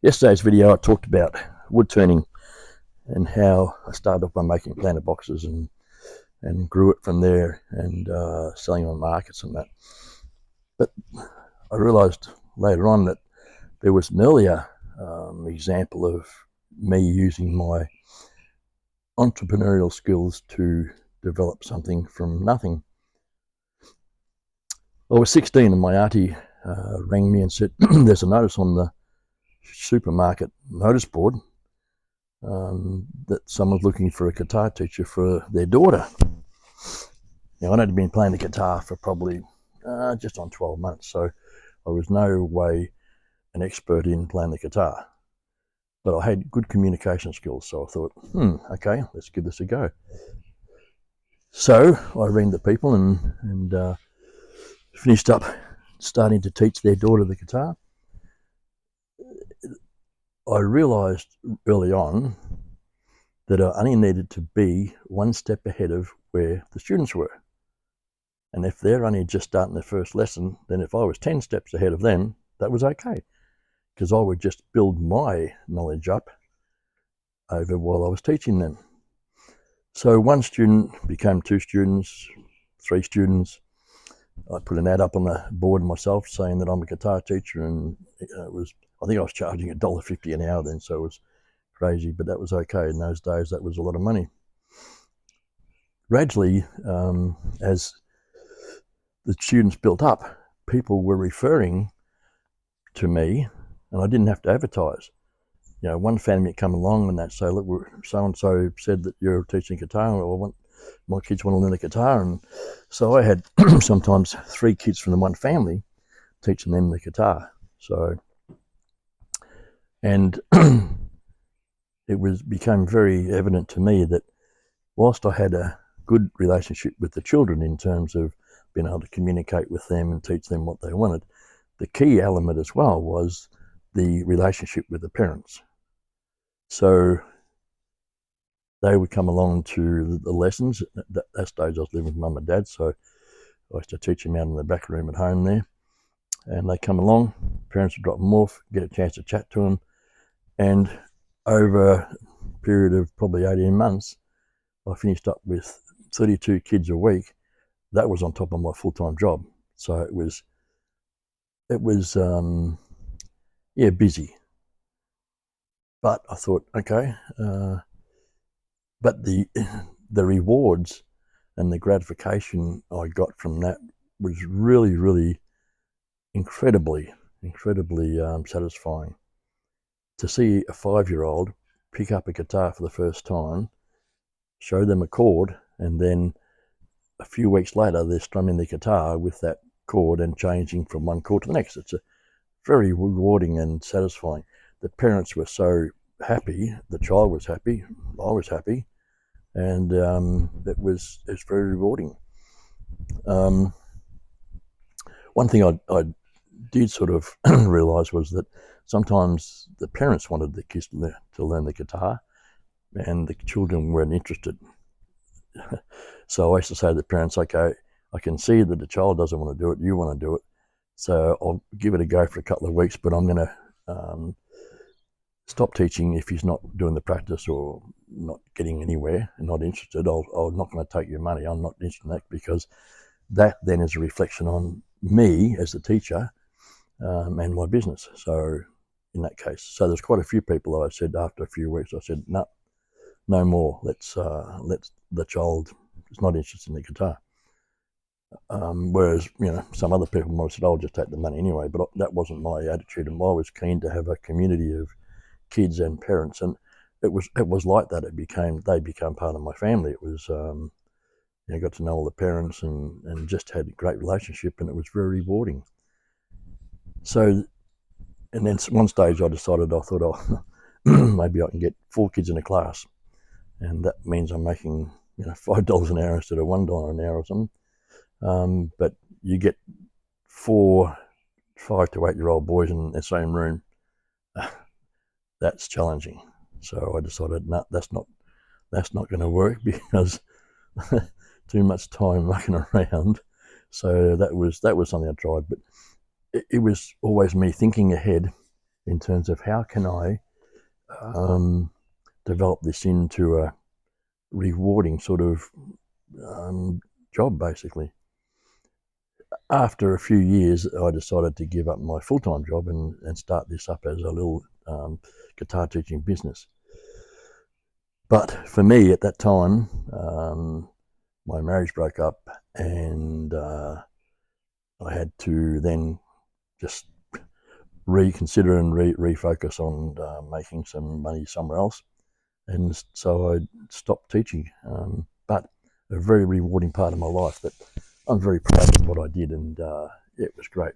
Yesterday's video I talked about wood turning and how I started off by making planter boxes and grew it from there and selling on markets and that. But I realised later on that there was an earlier example of me using my entrepreneurial skills to develop something from nothing. I was 16 and my auntie rang me and said, there's a notice on the supermarket notice board that someone's looking for a guitar teacher for their daughter. Now, I'd only been playing the guitar for probably just on 12 months, so I was no way an expert in playing the guitar. But I had good communication skills, so I thought, okay, let's give this a go. So I rang the people and finished up starting to teach their daughter the guitar. I realised early on that I only needed to be one step ahead of where the students were. And if they're only just starting their first lesson, then if I was 10 steps ahead of them, that was okay, because I would just build my knowledge up over while I was teaching them. So one student became 2 students, 3 students. I put an ad up on the board myself saying that I'm a guitar teacher, and I think I was charging $1.50 an hour then, so it was crazy, but that was okay. In those days, that was a lot of money. Gradually, as the students built up, people were referring to me, and I didn't have to advertise. You know, one family would come along and they'd say, look, so-and-so said that you're teaching guitar, or my kids want to learn the guitar. And so I had sometimes 3 kids from the one family teaching them the guitar. So, and it became very evident to me that whilst I had a good relationship with the children in terms of being able to communicate with them and teach them what they wanted, the key element as well was the relationship with the parents. So they would come along to the lessons. At that stage I was living with mum and dad, so I used to teach them out in the back room at home there. And they come along, parents would drop them off, get a chance to chat to them. And over a period of probably 18 months, I finished up with 32 kids a week. That was on top of my full-time job. So it was busy. But I thought, okay, but the rewards and the gratification I got from that was really, really incredibly satisfying. To see a 5-year-old pick up a guitar for the first time, show them a chord, and then a few weeks later they're strumming the guitar with that chord and changing from one chord to the next. It's a very rewarding and satisfying. The parents were so happy, the child was happy, I was happy, and it's very rewarding. One thing I did sort of realise was that sometimes the parents wanted the kids to learn the guitar and the children weren't interested. So I used to say to the parents, okay, I can see that the child doesn't want to do it, you want to do it, so I'll give it a go for a couple of weeks, but I'm going to stop teaching if he's not doing the practice or not getting anywhere and not interested. I'm not going to take your money. I'm not interested in that, because that then is a reflection on me as the teacher and my business. So in that case, so there's quite a few people that I said after a few weeks, I said, no more. Let's the child is not interested in the guitar. Whereas, you know, some other people might have said, I'll just take the money anyway, but that wasn't my attitude, and I was keen to have a community of kids and parents, and it was like that. They became part of my family. It was I got to know all the parents and just had a great relationship, and it was very rewarding. So, and then one stage I thought, oh, maybe I can get 4 kids in a class, and that means I'm making $5 an hour instead of $1 an hour or something. But you get 4 5 to 8-year-old boys in the same room. That's challenging. So I decided, no, that's not going to work, because too much time mucking around. So that was something I tried, but it was always me thinking ahead in terms of how can I develop this into a rewarding sort of job, basically. After a few years, I decided to give up my full-time job and start this up as a little guitar teaching business. But for me at that time, my marriage broke up, and I had to then just reconsider and refocus on making some money somewhere else. And so I stopped teaching. But a very rewarding part of my life that I'm very proud of what I did, and it was great.